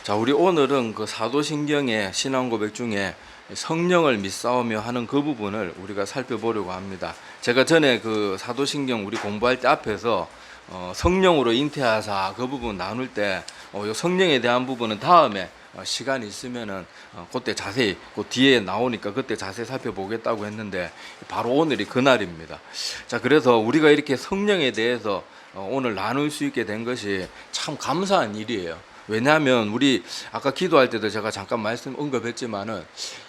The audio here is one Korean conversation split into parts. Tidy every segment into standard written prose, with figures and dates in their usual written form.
자, 우리 오늘은 그 사도신경의 신앙 고백 중에 성령을 믿사오며 하는 그 부분을 우리가 살펴보려고 합니다. 제가 전에 그 사도신경 우리 공부할 때 앞에서 성령으로 잉태하사 그 부분 나눌 때 요 성령에 대한 부분은 다음에 시간이 있으면은 그때 자세히 그 뒤에 나오니까 그때 자세히 살펴보겠다고 했는데 바로 오늘이 그날입니다. 자, 그래서 우리가 이렇게 성령에 대해서 오늘 나눌 수 있게 된 것이 참 감사한 일이에요. 왜냐하면 우리 아까 기도할 때도 제가 잠깐 말씀 언급했지만은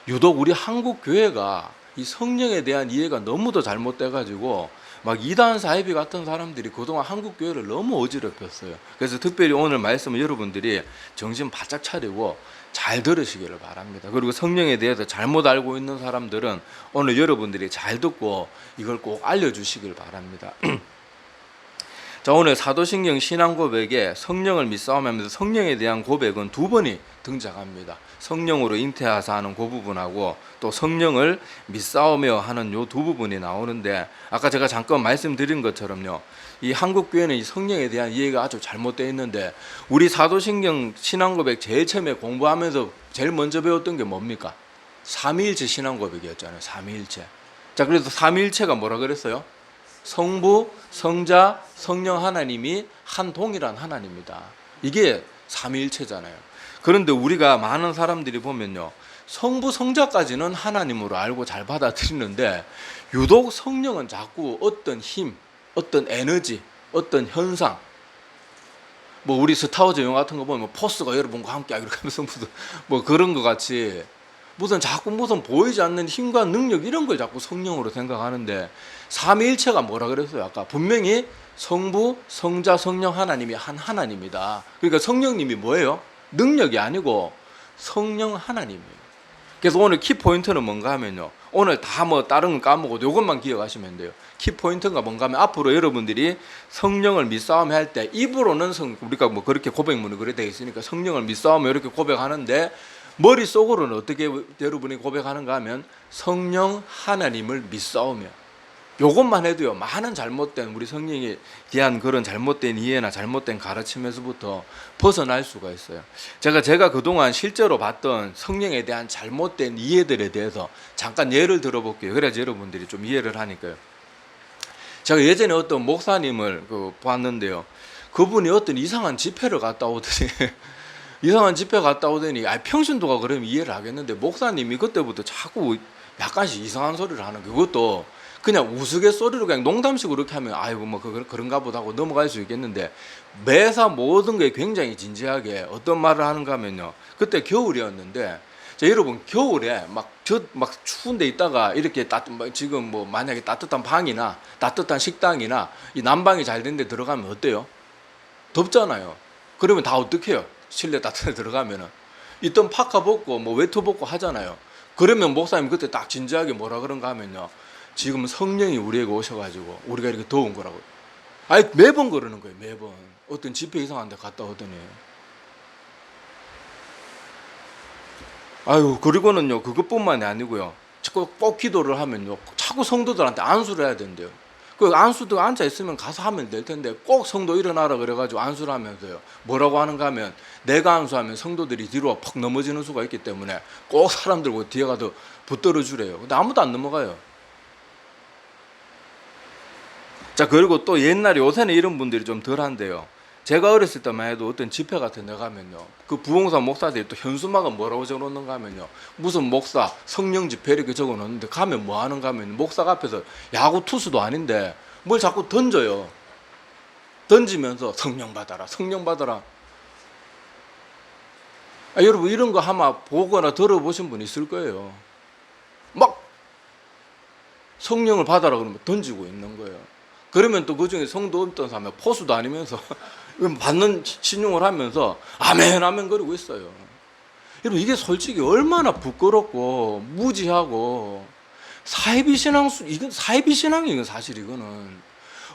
유독 우리 한국 교회가 이 성령에 대한 이해가 너무도 잘못돼 가지고 막 이단 사이비 같은 사람들이 그동안 한국 교회를 너무 어지럽혔어요. 그래서 특별히 오늘 말씀을 여러분들이 정신 바짝 차리고 잘 들으시기를 바랍니다. 그리고 성령에 대해서 잘못 알고 있는 사람들은 오늘 여러분들이 잘 듣고 이걸 꼭 알려주시길 바랍니다. 자, 오늘 사도신경 신앙 고백에 성령을 믿사오면서 성령에 대한 고백은 두 번이 등장합니다. 성령으로 잉태하사 하는 그 부분하고 또 성령을 믿사오며 하는 요 두 부분이 나오는데, 아까 제가 잠깐 말씀드린 것처럼요, 이 한국 교회는 이 성령에 대한 이해가 아주 잘못되어 있는데, 우리 사도신경 신앙 고백 제일 처음에 공부하면서 제일 먼저 배웠던 게 뭡니까? 삼위일체 신앙 고백이었잖아요. 삼위일체. 자, 그래서 삼위일체가 뭐라 그랬어요? 성부, 성자, 성령 하나님이 한 동일한 하나님이다. 이게 삼위일체잖아요. 그런데 우리가 많은 사람들이 보면요, 성부, 성자까지는 하나님으로 알고 잘 받아들이는데 유독 성령은 자꾸 어떤 힘, 어떤 에너지, 어떤 현상, 뭐 우리 스타워즈 영화 같은 거 보면 포스가 여러분과 함께 이렇게 하면서 무슨 뭐 그런 것 같이 무슨 자꾸 무슨 보이지 않는 힘과 능력 이런 걸 자꾸 성령으로 생각하는데, 삼위일체가 뭐라 그랬어요? 아까 분명히 성부, 성자, 성령 하나님이 한 하나님이다. 그러니까 성령님이 뭐예요? 능력이 아니고 성령 하나님이에요. 그래서 오늘 키포인트는 뭔가 하면요, 오늘 다 뭐 다른 건 까먹어도 이것만 기억하시면 돼요. 키포인트가 뭔가 하면 앞으로 여러분들이 성령을 믿사오며 할 때 입으로는 우리가 뭐 그렇게 고백문이 그래 되어 있으니까 성령을 믿사오며 이렇게 고백하는데 머릿속으로는 어떻게 여러분이 고백하는가 하면 성령 하나님을 믿사오며, 요것만 해도요 많은 잘못된 우리 성령에 대한 그런 잘못된 이해나 잘못된 가르침에서부터 벗어날 수가 있어요. 제가 그동안 실제로 봤던 성령에 대한 잘못된 이해들에 대해서 잠깐 예를 들어볼게요. 그래야지 여러분들이 좀 이해를 하니까요. 제가 예전에 어떤 목사님을 봤는데요, 그분이 어떤 이상한 집회를 갔다 오더니 이상한 집회 갔다 오더니 평신도가 그러면 이해를 하겠는데 목사님이 그때부터 자꾸 약간씩 이상한 소리를 하는, 그것도 그냥 우스갯소리로 그냥 농담식으로 그렇게 하면 아이고 뭐 그런가 보다 하고 넘어갈 수 있겠는데, 매사 모든 게 굉장히 진지하게 어떤 말을 하는가 하면요, 그때 겨울이었는데, 자, 여러분 겨울에 막 추운 데 있다가 이렇게 지금 뭐 만약에 따뜻한 방이나 따뜻한 식당이나 이 난방이 잘 된 데 들어가면 어때요? 덥잖아요. 그러면 다 어떻게 해요? 실내 따뜻한 데 들어가면은 있던 파카 벗고 뭐 외투 벗고 하잖아요. 그러면 목사님 그때 딱 진지하게 뭐라 그런가 하면요, 지금 성령이 우리에게 오셔가지고 우리가 이렇게 더운 거라고. 매번 그러는 거예요. 매번 어떤 집회 이상한 데 갔다 오더니. 그리고는요, 그것뿐만이 아니고요, 꼭 기도를 하면요 자꾸 성도들한테 안수를 해야 된대요. 그 안수도 앉아 있으면 가서 하면 될 텐데 꼭 성도 일어나라 그래가지고 안수를 하면서요, 뭐라고 하는가 하면 내가 안수하면 성도들이 뒤로 퍽 넘어지는 수가 있기 때문에 꼭 사람들 뒤에 가서 붙들어 주래요. 근데 아무도 안 넘어가요. 자, 그리고 또 옛날에, 요새는 이런 분들이 좀 덜한데요, 제가 어렸을 때만 해도 어떤 집회 같은 데 가면요, 그 부흥사 목사들이 또 현수막은 뭐라고 적어놓는가 하면요, 무슨 목사 성령 집회 이렇게 적어놓는데 가면 뭐 하는가 하면 목사가 앞에서 야구 투수도 아닌데 뭘 자꾸 던져요. 던지면서 성령 받아라, 성령 받아라. 여러분 이런 거 아마 보거나 들어보신 분 있을 거예요. 막 성령을 받아라 그러면 던지고 있는 거예요. 그러면 또 그중에 성도 어떤 사람이 포수도 아니면서 받는 신용을 하면서 아멘 아멘 거리고 있어요. 여러분 이게 솔직히 얼마나 부끄럽고 무지하고 사이비 신앙, 이건 사이비 신앙이, 이건 사실 이거는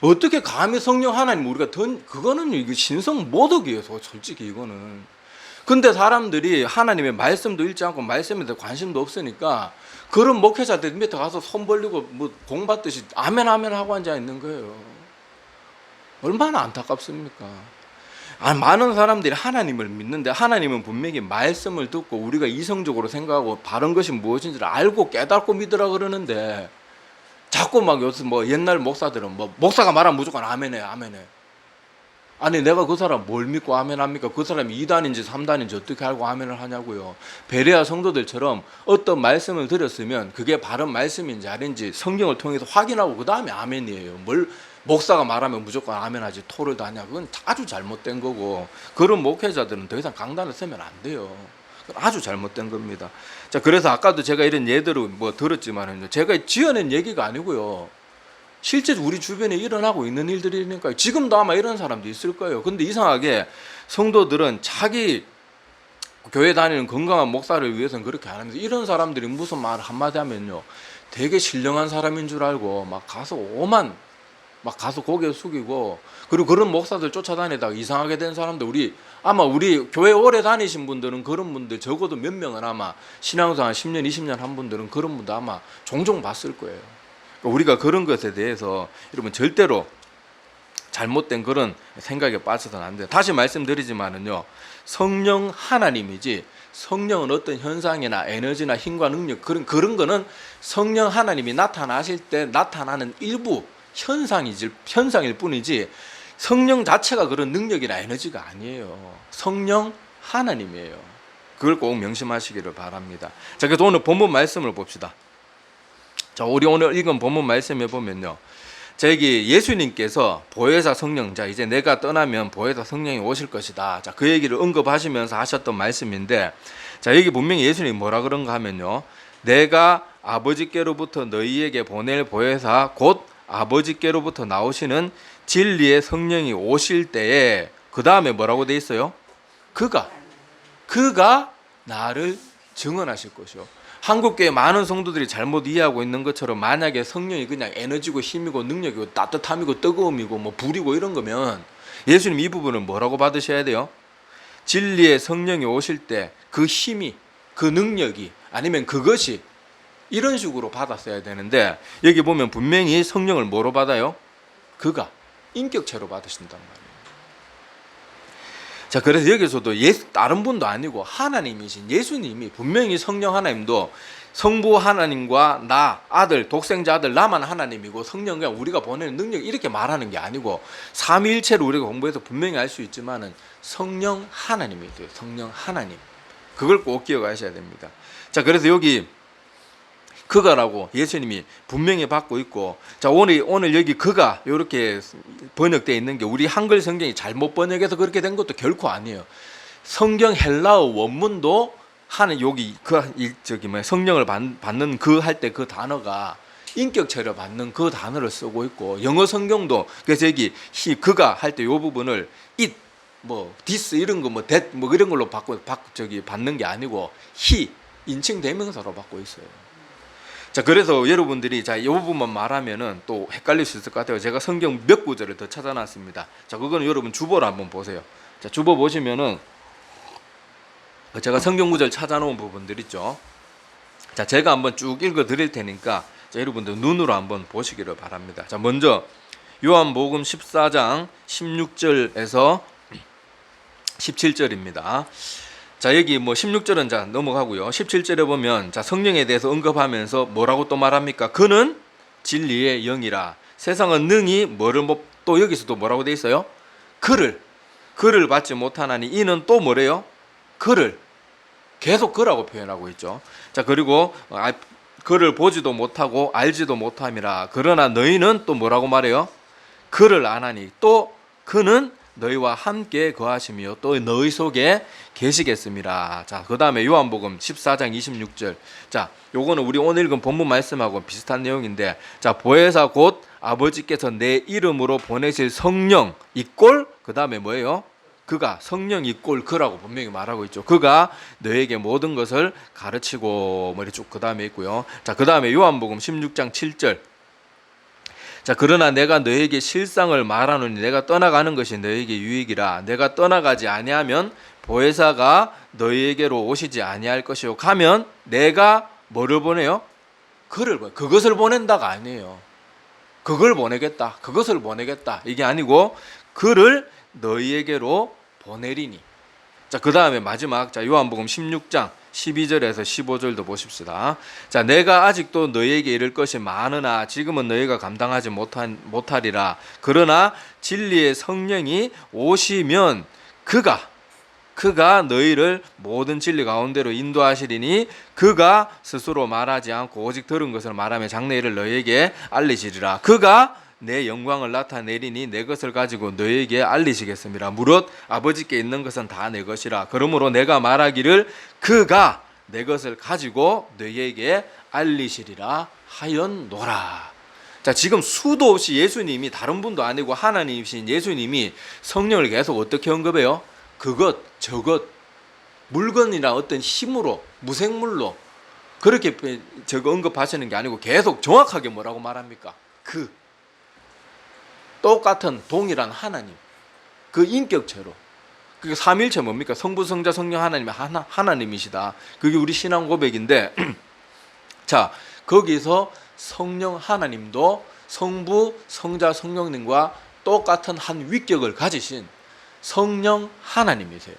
어떻게 감히 성령 하나님 우리가 그거는 이거 신성 모독이에요. 솔직히 이거는. 근데 사람들이 하나님의 말씀도 읽지 않고 말씀에 대해 관심도 없으니까 그런 목회자들 밑에 가서 손 벌리고 뭐 공받듯이 아멘 아멘 하고 앉아 있는 거예요. 얼마나 안타깝습니까? 많은 사람들이 하나님을 믿는데 하나님은 분명히 말씀을 듣고 우리가 이성적으로 생각하고 바른 것이 무엇인지를 알고 깨닫고 믿으라 그러는데 자꾸 막 요새 뭐 옛날 목사들은 뭐 목사가 말하면 무조건 아멘해 아멘해. 아니 내가 그 사람 뭘 믿고 아멘합니까? 그 사람이 2단인지 3단인지 어떻게 알고 아멘을 하냐고요. 베레아 성도들처럼 어떤 말씀을 들었으면 그게 바른 말씀인지 아닌지 성경을 통해서 확인하고 그 다음에 아멘이에요. 뭘 목사가 말하면 무조건 아멘하지 토를 다냐. 그건 아주 잘못된 거고 그런 목회자들은 더 이상 강단을 쓰면 안 돼요. 아주 잘못된 겁니다. 자, 그래서 아까도 제가 이런 예들을 뭐 들었지만은요, 제가 지어낸 얘기가 아니고요. 실제 우리 주변에 일어나고 있는 일들이니까요. 지금도 아마 이런 사람도 있을 거예요. 근데 이상하게 성도들은 자기 교회 다니는 건강한 목사를 위해서는 그렇게 안 합니다. 이런 사람들이 무슨 말 한마디 하면요, 되게 신령한 사람인 줄 알고 막 가서 막 가서 고개 숙이고, 그리고 그런 목사들 쫓아다니다가 이상하게 된 사람들, 아마 우리 교회 오래 다니신 분들은 그런 분들 적어도 몇 명은 아마 신앙생활 한 10년 20년 한 분들은 그런 분들 아마 종종 봤을 거예요. 그러니까 우리가 그런 것에 대해서 여러분 절대로 잘못된 그런 생각에 빠져서는 안 돼요. 다시 말씀드리지만은요, 성령 하나님이지 성령은 어떤 현상이나 에너지나 힘과 능력 그런 거는 성령 하나님이 나타나실 때 나타나는 일부 현상일 뿐이지 성령 자체가 그런 능력이나 에너지가 아니에요. 성령 하나님이에요. 그걸 꼭 명심하시기를 바랍니다. 자, 그래서 오늘 본문 말씀을 봅시다. 자, 우리 오늘 읽은 본문 말씀에 보면요, 자, 여기 예수님께서 보혜사 성령, 자, 이제 내가 떠나면 보혜사 성령이 오실 것이다. 자, 그 얘기를 언급하시면서 하셨던 말씀인데, 자, 여기 분명히 예수님이 뭐라 그런가 하면요, 내가 아버지께로부터 너희에게 보낼 보혜사 곧 아버지께로부터 나오시는 진리의 성령이 오실 때에, 그 다음에 뭐라고 돼 있어요? 그가 나를 증언하실 것이요. 한국교회 많은 성도들이 잘못 이해하고 있는 것처럼 만약에 성령이 그냥 에너지고 힘이고 능력이고 따뜻함이고 뜨거움이고 뭐 불이고 이런 거면 예수님 이 부분을 뭐라고 받으셔야 돼요? 진리의 성령이 오실 때 그 힘이, 그 능력이, 아니면 그것이 이런 식으로 받았어야 되는데, 여기 보면 분명히 성령을 뭐로 받아요? 그가 인격체로 받으신단 말이에요. 자, 그래서 여기서도 다른 분도 아니고 하나님이신 예수님이 분명히 성령 하나님도 성부 하나님과 나 아들 독생자 아들 나만 하나님이고 성령과 우리가 보내는 능력 이렇게 말하는 게 아니고 삼위일체를 우리가 공부해서 분명히 알 수 있지만은 성령 하나님이 돼요. 성령 하나님. 그걸 꼭 기억하셔야 됩니다. 자, 그래서 여기 그가라고 예수님이 분명히 받고 있고, 자, 오늘 여기 그가 이렇게 번역되어 있는 게 우리 한글 성경이 잘못 번역해서 그렇게 된 것도 결코 아니에요. 성경 헬라어 원문도 하는 여기 성령을 받는 그 할 때 그 단어가 인격체를 받는 그 단어를 쓰고 있고, 영어 성경도 그래서 여기 그가 할 때 이 부분을 it 뭐 this 이런 거 뭐 that 뭐 이런 걸로 받는 게 아니고 he 인칭 대명사로 받고 있어요. 자, 그래서 여러분들이 이 부분만 말하면은 또 헷갈릴 수 있을 것 같아요. 제가 성경 몇 구절을 더 찾아놨습니다. 자, 그거는 여러분 주보를 한번 보세요. 자, 주보 보시면은 제가 성경 구절 찾아놓은 부분들 있죠. 자, 제가 한번 쭉 읽어 드릴 테니까 자, 여러분들 눈으로 한번 보시기를 바랍니다. 자, 먼저 요한복음 14장 16절에서 17절입니다. 자, 여기 뭐 16절은 자 넘어가고요. 17절에 보면 자, 성령에 대해서 언급하면서 뭐라고 또 말합니까? 그는 진리의 영이라. 세상은 능히 뭐를 또 여기서도 뭐라고 돼 있어요? 그를 받지 못하나니 이는 또 뭐래요? 그를 계속 그라고 표현하고 있죠. 자, 그리고 그를 보지도 못하고 알지도 못함이라. 그러나 너희는 또 뭐라고 말해요? 그를 아나니 또 그는 너희와 함께 거하시며 또 너희 속에 계시겠습니다. 자, 그 다음에 요한복음 14장 26절. 자, 요거는 우리 오늘 읽은 본문 말씀하고 비슷한 내용인데, 자, 보혜사 곧 아버지께서 내 이름으로 보내실 성령 이꼴 그 다음에 뭐예요? 그가 성령 이꼴 그라고 분명히 말하고 있죠. 그가 너에게 모든 것을 가르치고 뭐 이렇게 쭉 그 다음에 있고요. 자, 그 다음에 요한복음 16장 7절. 자, 그러나 내가 너에게 실상을 말하노니 내가 떠나가는 것이 너에게 유익이라. 내가 떠나가지 아니하면 보혜사가 너희에게로 오시지 아니할 것이요. 가면 내가 뭐를 보내요? 그것을 보낸다가 아니에요. 그걸 보내겠다, 그것을 보내겠다 이게 아니고 그를 너희에게로 보내리니. 자, 그 다음에 마지막, 자, 요한복음 16장 12절에서 15절도 보십시다. 자, 내가 아직도 너희에게 이를 것이 많으나 지금은 너희가 감당하지 못하리라. 그러나 진리의 성령이 오시면 그가 너희를 모든 진리 가운데로 인도하시리니 그가 스스로 말하지 않고 오직 들은 것을 말하며 장래일을 너희에게 알리시리라. 그가 내 영광을 나타내리니 내 것을 가지고 너희에게 알리시겠습니다. 무릇 아버지께 있는 것은 다 내 것이라. 그러므로 내가 말하기를 그가 내 것을 가지고 너희에게 알리시리라 하였노라. 자, 지금 수도 없이 예수님이, 다른 분도 아니고 하나님이신 예수님이 성령을 계속 어떻게 언급해요? 그것, 저것, 물건이나 어떤 힘으로, 무생물로 그렇게 언급하시는 게 아니고 계속 정확하게 뭐라고 말합니까? 똑같은 동일한 하나님, 그 인격체로. 그게 삼일체 뭡니까? 성부, 성자, 성령 하나님의 하나님이시다. 그게 우리 신앙 고백인데 자, 거기서 성령 하나님도 성부, 성자, 성령님과 똑같은 한 위격을 가지신 성령 하나님이세요.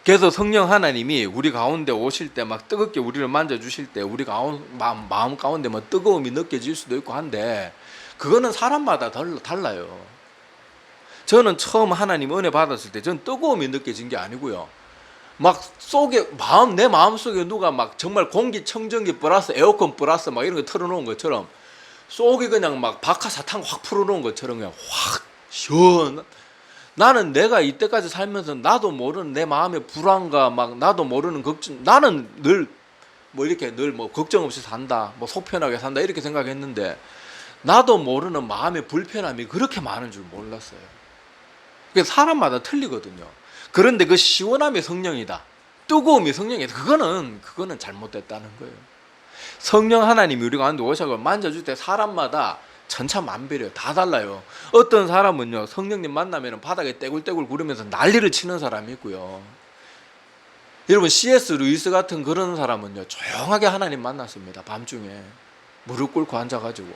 그래서 성령 하나님이 우리 가운데 오실 때 막 뜨겁게 우리를 만져주실 때 우리 마음 가운데 뭐 뜨거움이 느껴질 수도 있고 한데 그거는 사람마다 달라요. 저는 처음 하나님 은혜 받았을 때 전 뜨거움이 느껴진 게 아니고요. 막 속에 내 마음 속에 누가 막 정말 공기청정기 플러스 에어컨 플러스 막 이런 거 틀어놓은 것처럼 속에 그냥 막 박하사탕 확 풀어놓은 것처럼 그냥 확 시원. 나는 내가 이때까지 살면서 나도 모르는 내 마음의 불안과 막 나도 모르는 걱정, 나는 늘 걱정 없이 산다, 뭐 속편하게 산다 이렇게 생각했는데 나도 모르는 마음의 불편함이 그렇게 많은 줄 몰랐어요. 그게 사람마다 틀리거든요. 그런데 그 시원함이 성령이다, 뜨거움이 성령이다, 그거는 잘못됐다는 거예요. 성령 하나님이 우리 가운데 오셔서 만져줄 때 사람마다 천차만별이에요. 다 달라요. 어떤 사람은요, 성령님 만나면 바닥에 떼굴떼굴 구르면서 난리를 치는 사람이 있고요. 여러분, C.S. 루이스 같은 그런 사람은요, 조용하게 하나님 만났습니다. 밤중에 무릎 꿇고 앉아가지고.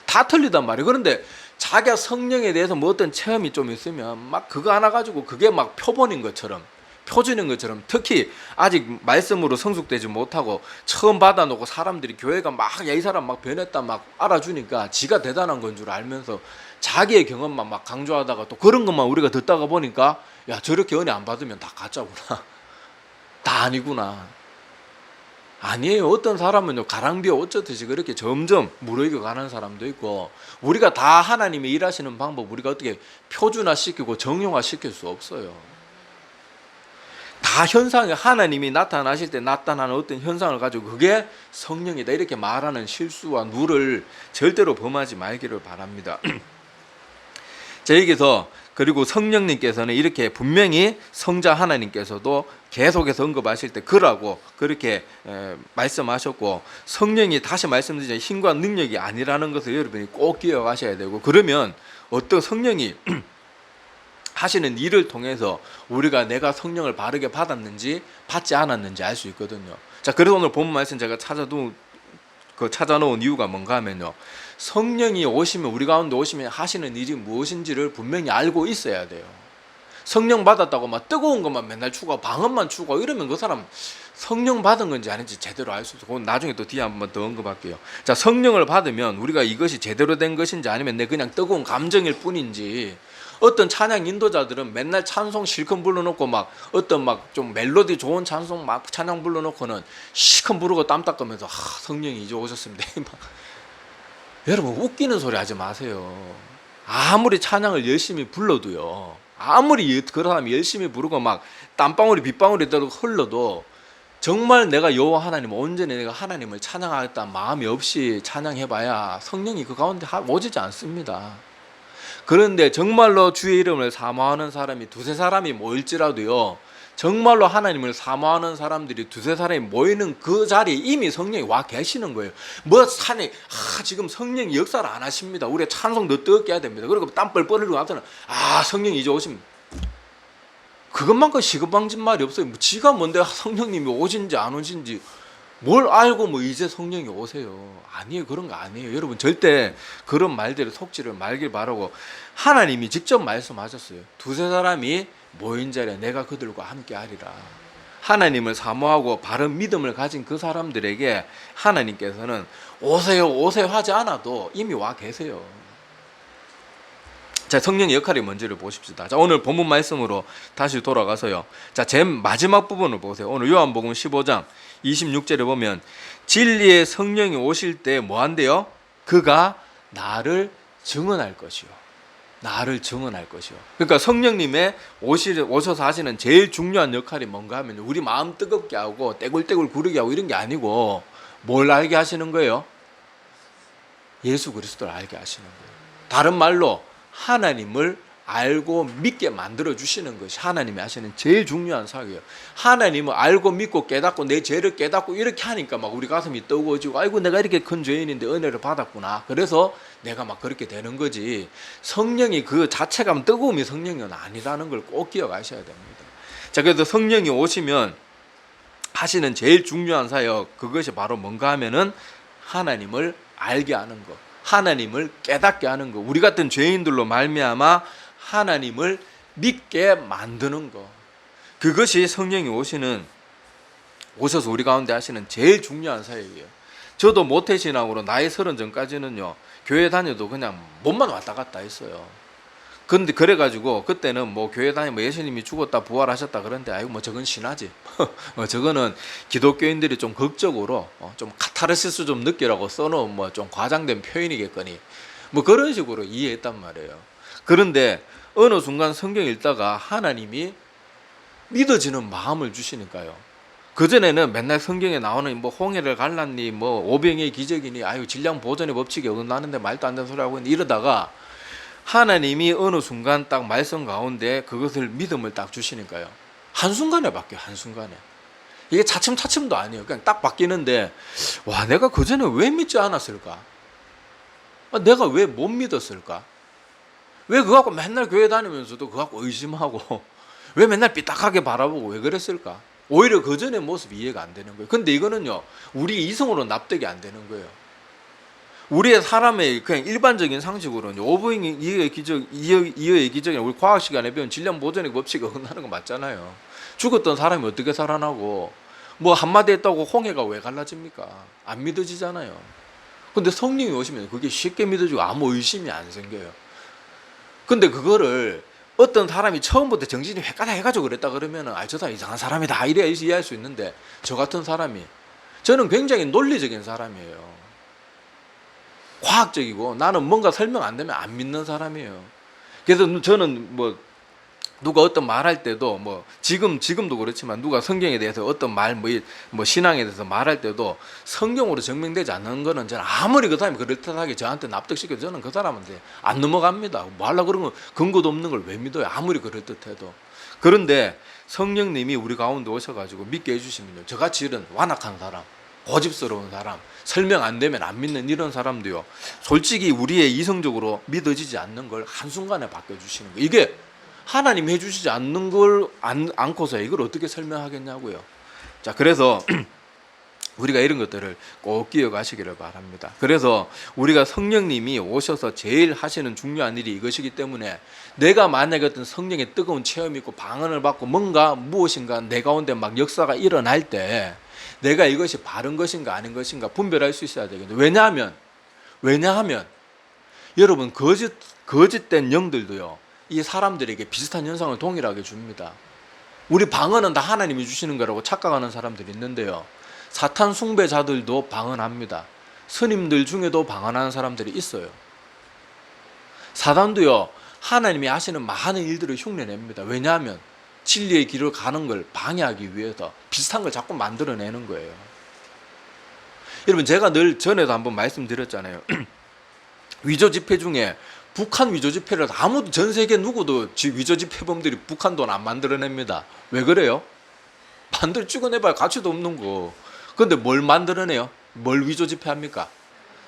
다 틀리단 말이에요. 그런데 자기가 성령에 대해서 뭐 어떤 체험이 좀 있으면 막 그거 하나 가지고 그게 막 표본인 것처럼, 표준인 것처럼, 특히 아직 말씀으로 성숙되지 못하고 처음 받아놓고 사람들이 교회가 막 야 이 사람 막 변했다 막 알아주니까 지가 대단한 건 줄 알면서 자기의 경험만 막 강조하다가 또 그런 것만 우리가 듣다가 보니까 야 저렇게 은혜 안 받으면 다 가짜구나, 다 아니구나. 아니에요. 어떤 사람은요 가랑비에 어쩌듯이 그렇게 점점 무르익어 가는 사람도 있고, 우리가 다 하나님이 일하시는 방법 우리가 어떻게 표준화시키고 정형화시킬 수 없어요. 다 현상이, 하나님이 나타나실 때 나타나는 어떤 현상을 가지고 그게 성령이다 이렇게 말하는 실수와 누를 절대로 범하지 말기를 바랍니다. 자, 여기서 그리고 성령님께서는 이렇게 분명히 성자 하나님께서도 계속해서 언급하실 때 그라고 그렇게 말씀하셨고, 성령이 다시 말씀드리자 힘과 능력이 아니라는 것을 여러분이 꼭 기억하셔야 되고, 그러면 어떤 성령이 하시는 일을 통해서 우리가 내가 성령을 바르게 받았는지 받지 않았는지 알 수 있거든요. 자, 그래서 오늘 본 말씀 제가 찾아놓은 이유가 뭔가 하면요, 성령이 오시면, 우리 가운데 오시면 하시는 일이 무엇인지를 분명히 알고 있어야 돼요. 성령 받았다고 막 뜨거운 것만 맨날 추구하고 방언만 추구하고 이러면 그 사람 성령 받은 건지 아닌지 제대로 알 수 없어요. 그건 나중에 또 뒤에 한번 더 언급할게요. 자, 성령을 받으면 우리가 이것이 제대로 된 것인지 아니면 내 그냥 뜨거운 감정일 뿐인지. 어떤 찬양 인도자들은 맨날 찬송 실컷 불러놓고 막 어떤 막 좀 멜로디 좋은 찬송 막 찬양 불러놓고는 실컷 부르고 땀 닦으면서 성령이 이제 오셨습니다. 여러분, 웃기는 소리 하지 마세요. 아무리 찬양을 열심히 불러도요, 아무리 그 사람이 열심히 부르고 막 땀방울이 빗방울이 흘러도 정말 내가 여호와 하나님, 온전히 내가 하나님을 찬양하겠다는 마음이 없이 찬양해봐야 성령이 그 가운데 오지지 않습니다. 그런데 정말로 주의 이름을 사모하는 사람이 두세 사람이 모일지라도요, 정말로 하나님을 사모하는 사람들이 두세 사람이 모이는 그 자리에 이미 성령이 와 계시는 거예요. 지금 성령이 역사를 안 하십니다. 우리가 찬송 더 뜨겁게 해야 됩니다. 그리고 땀 뻘뻘 흘리고 나서는 성령이 이제 오십니다. 그것만큼 시급방진 말이 없어요. 지가 뭔데 성령님이 오신지 안 오신지 뭘 알고 뭐 이제 성령이 오세요. 아니에요. 그런 거 아니에요. 여러분 절대 그런 말들을 속지를 말길 바라고, 하나님이 직접 말씀하셨어요. 두세 사람이 모인 자리에 내가 그들과 함께 하리라. 하나님을 사모하고 바른 믿음을 가진 그 사람들에게 하나님께서는 오세요 오세요 하지 않아도 이미 와 계세요. 자, 성령의 역할이 뭔지를 보십시다. 자, 오늘 본문 말씀으로 다시 돌아가서요. 자, 제 마지막 부분을 보세요. 오늘 요한복음 15장 26절에 보면 진리의 성령이 오실 때 뭐 한대요? 그가 나를 증언할 것이요. 나를 증언할 것이요. 그러니까 성령님의 오셔서 하시는 제일 중요한 역할이 뭔가 하면 우리 마음 뜨겁게 하고 떼굴떼굴 구르게 하고 이런 게 아니고 뭘 알게 하시는 거예요? 예수 그리스도를 알게 하시는 거예요. 다른 말로 하나님을 알고 믿게 만들어 주시는 것이 하나님이 하시는 제일 중요한 사역이에요. 하나님을 알고 믿고 깨닫고 내 죄를 깨닫고 이렇게 하니까 막 우리 가슴이 뜨거워지고, 아이고 내가 이렇게 큰 죄인인데 은혜를 받았구나. 그래서 내가 막 그렇게 되는 거지. 성령이 그 자체가 뜨거움이 성령은 아니라는 걸 꼭 기억하셔야 됩니다. 자, 그래서 성령이 오시면 하시는 제일 중요한 사역, 그것이 바로 뭔가 하면은 하나님을 알게 하는 것, 하나님을 깨닫게 하는 것, 우리 같은 죄인들로 말미암아 하나님을 믿게 만드는 것, 그것이 성령이 오셔서 우리 가운데 하시는 제일 중요한 사역이에요. 저도 모태신앙으로 나이 30 전까지는요, 교회 다녀도 그냥 몸만 왔다 갔다 했어요. 근데 그래가지고 그때는 뭐 교회 다니면 예수님이 죽었다 부활하셨다 그런데, 아이고 뭐 저건 신하지. 저거는 기독교인들이 좀 극적으로 좀 카타르시스 좀 느끼라고 써놓은 뭐 좀 과장된 표현이겠거니, 뭐 그런 식으로 이해했단 말이에요. 그런데 어느 순간 성경 읽다가 하나님이 믿어지는 마음을 주시니까요. 그전에는 맨날 성경에 나오는 뭐 홍해를 갈랐니 뭐 오병의 기적이니 아유 질량 보존의 법칙이 어긋나는데 말도 안 되는 소리 하고 이러다가 하나님이 어느 순간 딱 말씀 가운데 그것을 믿음을 딱 주시니까요. 한순간에 바뀌어요. 한순간에. 이게 차츰차츰도 아니에요. 그냥 딱 바뀌는데, 와, 내가 그전에 왜 믿지 않았을까? 내가 왜 못 믿었을까? 왜 그거 갖고 맨날 교회 다니면서도 그거 갖고 의심하고 왜 맨날 삐딱하게 바라보고 왜 그랬을까? 오히려 그전의 모습이 이해가 안 되는 거예요. 근데 이거는요, 우리 이성으로 납득이 안 되는 거예요. 우리의 사람의 그냥 일반적인 상식으로는 오브잉 이어의 기적이나 우리 과학 시간에 배운 질량 보존의 법칙이 어긋나는 거 맞잖아요. 죽었던 사람이 어떻게 살아나고 뭐 한마디 했다고 홍해가 왜 갈라집니까? 안 믿어지잖아요. 근데 성령이 오시면 그게 쉽게 믿어지고 아무 의심이 안 생겨요. 근데 그거를 어떤 사람이 처음부터 정신이 헷갈려 해가지고 그랬다 그러면은 저 사람 이상한 사람이다 이래야 이해할 수 있는데, 저 같은 사람이, 저는 굉장히 논리적인 사람이에요. 과학적이고 나는 뭔가 설명 안 되면 안 믿는 사람이에요. 그래서 저는 뭐 누가 어떤 말할 때도 뭐 지금도 그렇지만 누가 성경에 대해서 어떤 뭐 신앙에 대해서 말할 때도 성경으로 증명되지 않는 거는 저는 아무리 그 사람이 그럴듯하게 저한테 납득시켜도 저는 그 사람한테 안 넘어갑니다. 뭐 하려고 그런 거 근거도 없는 걸 왜 믿어요? 아무리 그럴듯해도. 그런데 성령님이 우리 가운데 오셔가지고 믿게 해주시면요, 저같이 이런 완악한 사람, 고집스러운 사람, 설명 안 되면 안 믿는 이런 사람도요, 솔직히 우리의 이성적으로 믿어지지 않는 걸 한순간에 바꿔주시는 거예요. 이게 하나님이 해주시지 않는 걸 않고서 이걸 어떻게 설명하겠냐고요. 자, 그래서 우리가 이런 것들을 꼭 기억하시기를 바랍니다. 그래서 우리가 성령님이 오셔서 제일 하시는 중요한 일이 이것이기 때문에, 내가 만약에 어떤 성령의 뜨거운 체험이 있고 방언을 받고 뭔가 무엇인가 내 가운데 막 역사가 일어날 때 내가 이것이 바른 것인가 아닌 것인가 분별할 수 있어야 되거든요. 왜냐하면 여러분, 거짓된 영들도요, 이 사람들에게 비슷한 현상을 동일하게 줍니다. 우리 방언은 다 하나님이 주시는 거라고 착각하는 사람들이 있는데요, 사탄 숭배자들도 방언합니다. 스님들 중에도 방언하는 사람들이 있어요. 사단도요, 하나님이 하시는 많은 일들을 흉내냅니다. 왜냐하면 진리의 길을 가는 걸 방해하기 위해서 비슷한 걸 자꾸 만들어내는 거예요. 여러분, 제가 늘 전에도 한번 말씀드렸잖아요. 위조 지폐 중에 북한 위조 지폐를 아무도, 전 세계 누구도 위조 지폐범들이 북한 돈 안 만들어냅니다. 왜 그래요? 찍어내봐야 가치도 없는 거. 근데 뭘 만들어내요? 뭘 위조 지폐합니까?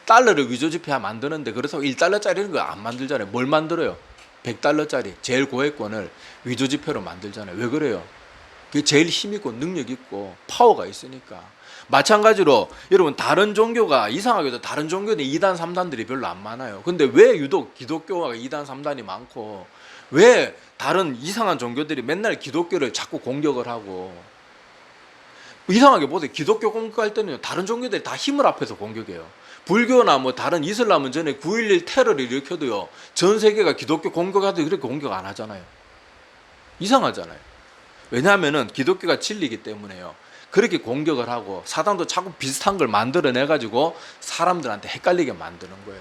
달러를 위조 지폐 만드는데, 그래서 1달러짜리는 거 안 만들잖아요. 뭘 만들어요? 100달러짜리 제일 고액권을 위조 지폐로 만들잖아요. 왜 그래요? 그게 제일 힘있고 능력 있고 파워가 있으니까. 마찬가지로 여러분 다른 종교가 이상하게도 다른 종교는 2단 3단들이 별로 안 많아요. 근데 왜 유독 기독교가 2단 3단이 많고 왜 다른 이상한 종교들이 맨날 기독교를 자꾸 공격을 하고. 이상하게 보세요. 기독교 공격할 때는 다른 종교들이 다 힘을 합해서 공격해요. 불교나 뭐 다른 이슬람은 전에 9.11 테러를 일으켜도요, 전 세계가 기독교 공격하도 그렇게 공격 안 하잖아요. 이상하잖아요. 왜냐하면은 기독교가 진리이기 때문에요. 그렇게 공격을 하고 사단도 자꾸 비슷한 걸 만들어내가지고 사람들한테 헷갈리게 만드는 거예요.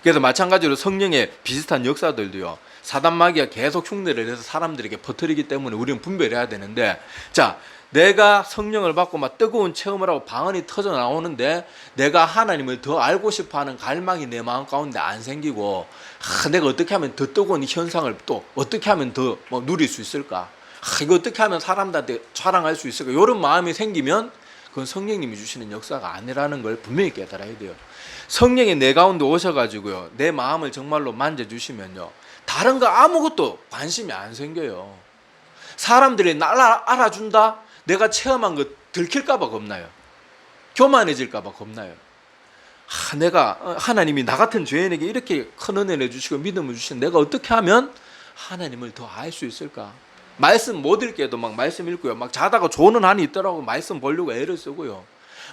그래서 마찬가지로 성령의 비슷한 역사들도요, 사단 마귀가 계속 흉내를 내서 사람들에게 퍼뜨리기 때문에 우리는 분별해야 되는데, 자, 내가 성령을 받고 막 뜨거운 체험을 하고 방언이 터져 나오는데 내가 하나님을 더 알고 싶어하는 갈망이 내 마음 가운데 안 생기고, 내가 어떻게 하면 더 뜨거운 현상을 또 어떻게 하면 더 누릴 수 있을까, 이거 어떻게 하면 사람들한테 자랑할 수 있을까, 이런 마음이 생기면 그건 성령님이 주시는 역사가 아니라는 걸 분명히 깨달아야 돼요. 성령이 내 가운데 오셔가지고요, 내 마음을 정말로 만져주시면요, 다른 거 아무것도 관심이 안 생겨요. 사람들이 날 알아준다? 내가 체험한 거 들킬까봐 겁나요. 교만해질까봐 겁나요. 내가 하나님이 나 같은 죄인에게 이렇게 큰 은혜를 주시고 믿음을 주신 내가 어떻게 하면 하나님을 더 알 수 있을까. 말씀 못 읽게도 막 말씀 읽고요, 막 자다가 조는 한이 있더라고 말씀 보려고 애를 쓰고요.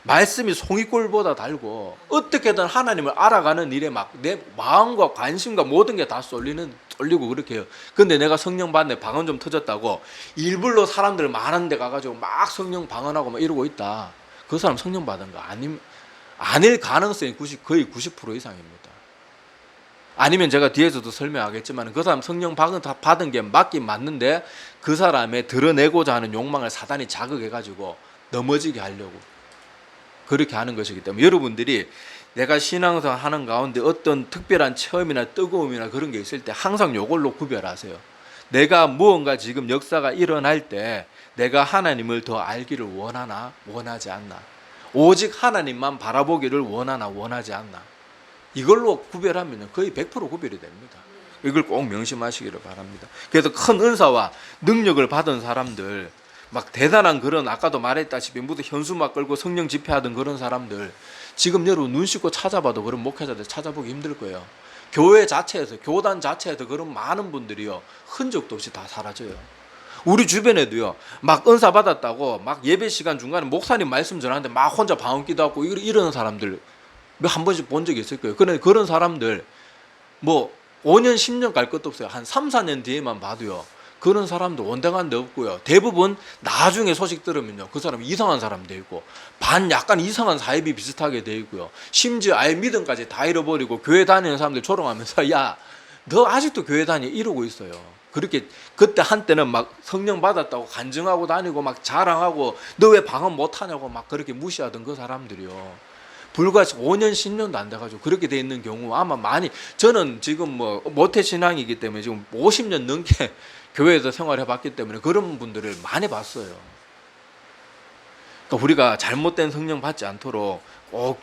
말씀이 송이꼴보다 달고 어떻게든 하나님을 알아가는 일에 막 내 마음과 관심과 모든 게 다 쏠리고 그렇게 해요. 근데 내가 성령 받네, 방언 좀 터졌다고 일부러 사람들 많은 데 가가지고 막 성령 방언하고 막 이러고 있다. 그 사람 성령 받은 거 아닐 가능성이 거의 90% 이상입니다. 아니면 제가 뒤에서도 설명하겠지만 그 사람 성령 받은 게 맞긴 맞는데 그 사람의 드러내고자 하는 욕망을 사단이 자극해가지고 넘어지게 하려고 그렇게 하는 것이기 때문에, 여러분들이 내가 신앙생활 하는 가운데 어떤 특별한 체험이나 뜨거움이나 그런 게 있을 때 항상 이걸로 구별하세요. 내가 무언가 지금 역사가 일어날 때 내가 하나님을 더 알기를 원하나 원하지 않나, 오직 하나님만 바라보기를 원하나 원하지 않나, 이걸로 구별하면 거의 100% 구별이 됩니다. 이걸 꼭 명심하시기를 바랍니다. 그래서 큰 은사와 능력을 받은 사람들, 막 대단한 그런, 아까도 말했다시피 무슨 현수막 끌고 성령 집회하던 그런 사람들, 지금 여러분 눈 씻고 찾아봐도 그런 목회자들 찾아보기 힘들 거예요. 교회 자체에서, 교단 자체에서 그런 많은 분들이요, 흔적도 없이 다 사라져요. 우리 주변에도요, 막 은사 받았다고 막 예배 시간 중간에 목사님 말씀 전하는데 막 혼자 방언 기도하고 이러는 사람들 한 번씩 본 적이 있을 거예요. 그런데 그런 사람들 뭐 5년 10년 갈 것도 없어요. 한 3, 4년 뒤에만 봐도요, 그런 사람도 온당한 데 없고요. 대부분 나중에 소식 들으면요, 그 사람 이상한 사람 돼 있고, 약간 이상한 사입이 비슷하게 돼 있고요. 심지어 아예 믿음까지 다 잃어버리고 교회 다니는 사람들 조롱하면서 야, 너 아직도 교회 다니? 이러고 있어요. 그렇게 그때 한때는 막 성령 받았다고 간증하고 다니고 막 자랑하고 너 왜 방언 못하냐고 막 그렇게 무시하던 그 사람들이요, 불과 5년 10년도 안 돼가지고 그렇게 돼 있는 경우 아마 많이, 저는 지금 뭐 모태 신앙이기 때문에 지금 50년 넘게 교회에서 생활해 봤기 때문에 그런 분들을 많이 봤어요. 그러니까 우리가 잘못된 성령 받지 않도록 꼭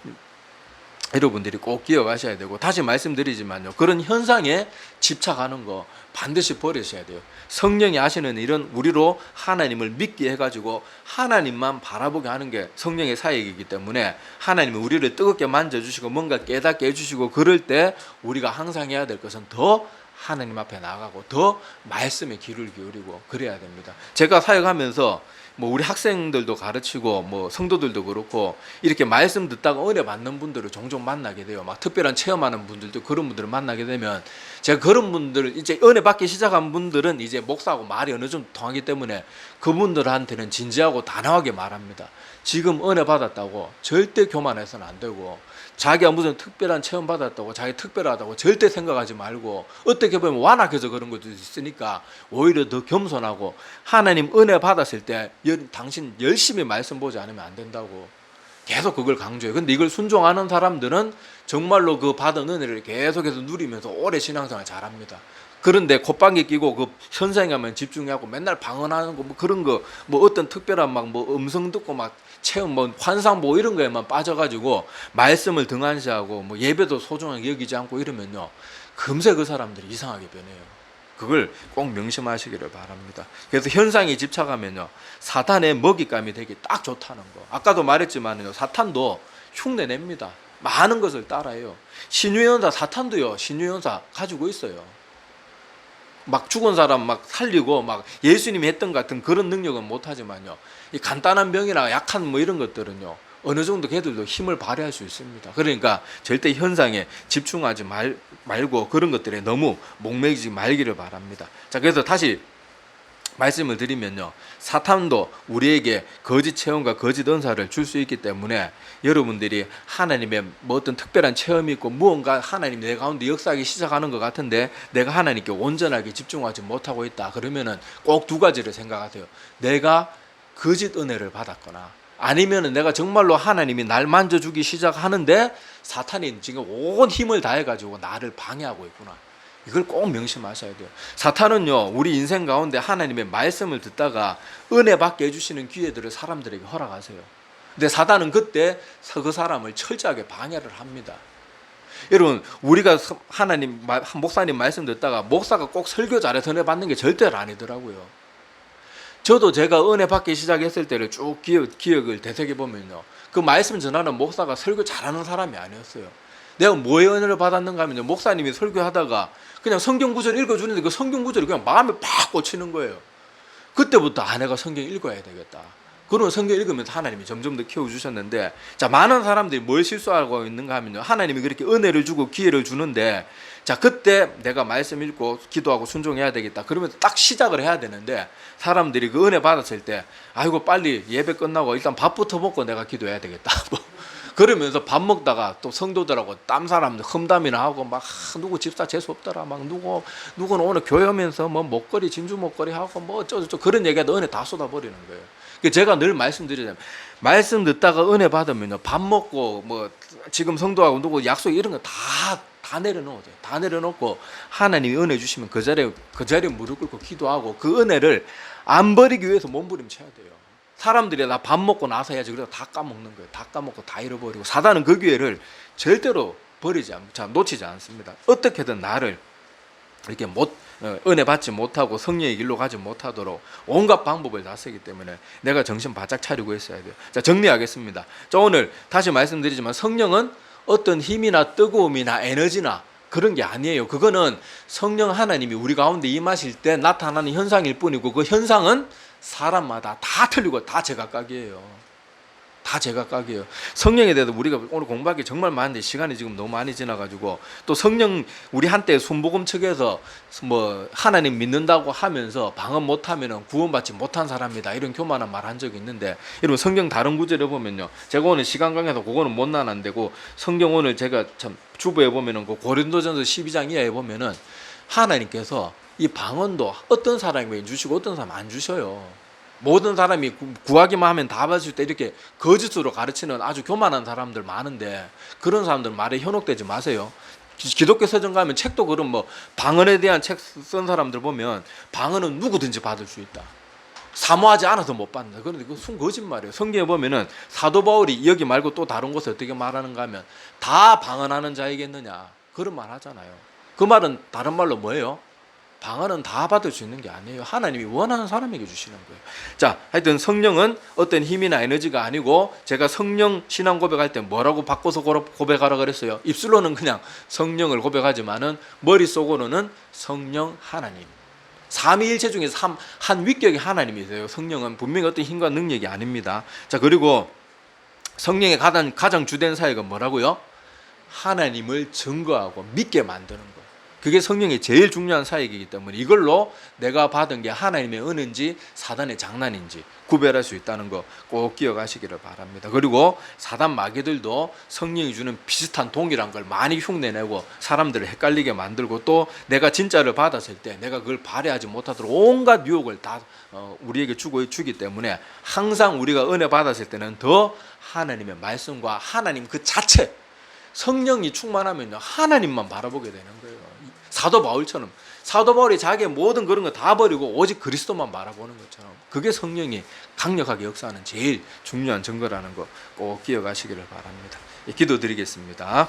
여러분들이 꼭 기억하셔야 되고, 다시 말씀드리지만요, 그런 현상에 집착하는 거 반드시 버리셔야 돼요. 성령이 하시는 일은 우리로 하나님을 믿게 해가지고 하나님만 바라보게 하는 게 성령의 사역이기 때문에, 하나님은 우리를 뜨겁게 만져주시고 뭔가 깨닫게 해주시고, 그럴 때 우리가 항상 해야 될 것은 더 하나님 앞에 나가고 더 말씀에 귀를 기울이고 그래야 됩니다. 제가 사역하면서 뭐 우리 학생들도 가르치고 뭐 성도들도 그렇고 이렇게 말씀 듣다가 은혜 받는 분들을 종종 만나게 돼요. 막 특별한 체험하는 분들도, 그런 분들을 만나게 되면 제가 그런 분들, 이제 은혜 받기 시작한 분들은 이제 목사하고 말이 어느 정도 통하기 때문에 그분들한테는 진지하고 단호하게 말합니다. 지금 은혜 받았다고 절대 교만해서는 안 되고, 자기가 무슨 특별한 체험 받았다고 자기 특별하다고 절대 생각하지 말고, 어떻게 보면 완악해서 그런 것도 있으니까 오히려 더 겸손하고, 하나님 은혜 받았을 때 당신 열심히 말씀 보지 않으면 안 된다고 계속 그걸 강조해요. 근데 이걸 순종하는 사람들은 정말로 그 받은 은혜를 계속해서 누리면서 오래 신앙생활 잘합니다. 그런데 콧방귀 끼고 그 현상에만 집중하고 맨날 방언하는 거 뭐 그런 거 뭐 어떤 특별한 막 뭐 음성 듣고 막 체험 뭐 환상 뭐 이런 거에만 빠져가지고 말씀을 등한시하고 뭐 예배도 소중하게 여기지 않고 이러면요, 금세 그 사람들이 이상하게 변해요. 그걸 꼭 명심하시기를 바랍니다. 그래서 현상에 집착하면요, 사탄의 먹잇감이 되기 딱 좋다는 거. 아까도 말했지만요, 사탄도 흉내 냅니다. 많은 것을 따라요. 신유연사 사탄도요, 신유연사 가지고 있어요. 막 죽은 사람 막 살리고 막 예수님이 했던 같은 그런 능력은 못하지만요, 이 간단한 병이나 약한 뭐 이런 것들은요, 어느 정도 걔들도 힘을 발휘할 수 있습니다. 그러니까 절대 현상에 집중하지 말고 그런 것들에 너무 목매이지 말기를 바랍니다. 자, 그래서 다시 말씀을 드리면요, 사탄도 우리에게 거짓 체험과 거짓 은사를 줄 수 있기 때문에 여러분들이 하나님의 뭐 어떤 특별한 체험이 있고 무언가 하나님이 내 가운데 역사하기 시작하는 것 같은데 내가 하나님께 온전하게 집중하지 못하고 있다, 그러면은 꼭 두 가지를 생각하세요. 내가 거짓 은혜를 받았거나, 아니면은 내가 정말로 하나님이 날 만져주기 시작하는데 사탄이 지금 온 힘을 다해가지고 나를 방해하고 있구나. 이걸 꼭 명심하셔야 돼요. 사탄은요, 우리 인생 가운데 하나님의 말씀을 듣다가 은혜 받게 해주시는 기회들을 사람들에게 허락하세요. 근데 사탄은 그때 그 사람을 철저하게 방해를 합니다. 여러분, 우리가 하나님 목사님 말씀 듣다가 목사가 꼭 설교 잘해서 은혜 받는 게 절대로 아니더라고요. 저도 제가 은혜 받기 시작했을 때를 쭉 기억을 되새겨 보면요, 그 말씀 전하는 목사가 설교 잘하는 사람이 아니었어요. 내가 뭐의 은혜를 받았는가 하면요, 목사님이 설교하다가 그냥 성경 구절 읽어주는데 그 성경 구절이 그냥 마음에 팍 꽂히는 거예요. 그때부터 내가 성경 읽어야 되겠다. 그런 성경 읽으면서 하나님이 점점 더 키워주셨는데, 자, 많은 사람들이 뭘 실수하고 있는가 하면요, 하나님이 그렇게 은혜를 주고 기회를 주는데, 자, 그때 내가 말씀 읽고 기도하고 순종해야 되겠다 그러면서 딱 시작을 해야 되는데, 사람들이 그 은혜 받았을 때 아이고 빨리 예배 끝나고 일단 밥부터 먹고 내가 기도해야 되겠다 뭐 그러면서 밥 먹다가 또 성도들하고 땀 사람들 험담이나 하고 막 누구 집사 재수 없더라, 막 누구는 오늘 교회 오면서 뭐 목걸이 진주 목걸이 하고 뭐 어쩌고저쩌고 그런 얘기하다 은혜 다 쏟아버리는 거예요. 제가 늘 말씀드리자면, 말씀 듣다가 은혜 받으면요, 밥 먹고 뭐 지금 성도하고 누구 약속 이런 거 다 내려놓아요. 다 내려놓고 하나님이 은혜 주시면 그 자리에 무릎 꿇고 기도하고 그 은혜를 안 버리기 위해서 몸부림쳐야 돼요. 사람들이 다 밥 먹고 나서 해야지. 그래서 다 까먹는 거예요. 다 까먹고 다 잃어버리고. 사단은 그 기회를 절대로 놓치지 않습니다. 어떻게든 나를 이렇게 은혜 받지 못하고 성령의 길로 가지 못하도록 온갖 방법을 다 쓰기 때문에 내가 정신 바짝 차리고 있어야 돼요. 자, 정리하겠습니다. 자, 오늘 다시 말씀드리지만 성령은 어떤 힘이나 뜨거움이나 에너지나 그런 게 아니에요. 그거는 성령 하나님이 우리 가운데 임하실 때 나타나는 현상일 뿐이고, 그 현상은 사람마다 다 틀리고 다 제각각이에요. 다 제각각이에요. 성령에 대해서 우리가 오늘 공부할 게 정말 많은데 시간이 지금 너무 많이 지나가지고, 또 성령 우리 한때 순복음 측에서 뭐 하나님 믿는다고 하면서 방언 못하면 구원받지 못한 사람이다 이런 교만한 말 한 적이 있는데, 여러분 성경 다른 구절에 보면요, 제가 오늘 시간 관계에서 그거는 못 나눴는데고, 성경 오늘 제가 참 주부에 보면은 그 고린도전서 12장 이하에 보면은 하나님께서 이 방언도 어떤 사람에게 주시고 어떤 사람 안 주셔요. 모든 사람이 구하기만 하면 다 받을 때 이렇게 거짓으로 가르치는 아주 교만한 사람들 많은데, 그런 사람들 말에 현혹되지 마세요. 기독교 서점 가면 책도 그런 뭐 방언에 대한 책 쓴 사람들 보면 방언은 누구든지 받을 수 있다. 사모하지 않아서 못 받는다. 그런데 그거 순 거짓말이에요. 성경에 보면은 사도 바울이 여기 말고 또 다른 곳에 어떻게 말하는가 하면 다 방언하는 자이겠느냐 그런 말 하잖아요. 그 말은 다른 말로 뭐예요? 방언은 다 받을 수 있는 게 아니에요. 하나님이 원하는 사람에게 주시는 거예요. 자, 하여튼 성령은 어떤 힘이나 에너지가 아니고, 제가 성령 신앙 고백할 때 뭐라고 바꿔서 고백하라 그랬어요? 입술로는 그냥 성령을 고백하지만은 머릿속으로는 성령 하나님, 삼위일체 중에서 한 위격의 하나님이세요. 성령은 분명히 어떤 힘과 능력이 아닙니다. 자, 그리고 성령의 가장 주된 사역은 뭐라고요? 하나님을 증거하고 믿게 만드는 거예요. 그게 성령의 제일 중요한 사역이기 때문에 이걸로 내가 받은 게 하나님의 은혜인지 사단의 장난인지 구별할 수 있다는 거 꼭 기억하시기를 바랍니다. 그리고 사단 마귀들도 성령이 주는 비슷한 동일한 걸 많이 흉내내고 사람들을 헷갈리게 만들고, 또 내가 진짜를 받았을 때 내가 그걸 발휘하지 못하도록 온갖 유혹을 다 우리에게 주기 때문에, 항상 우리가 은혜 받았을 때는 더 하나님의 말씀과 하나님 그 자체, 성령이 충만하면요 하나님만 바라보게 되는 거예요. 사도 바울처럼, 사도 바울이 자기의 모든 그런 거 다 버리고 오직 그리스도만 바라보는 것처럼, 그게 성령이 강력하게 역사하는 제일 중요한 증거라는 거 꼭 기억하시기를 바랍니다. 기도드리겠습니다.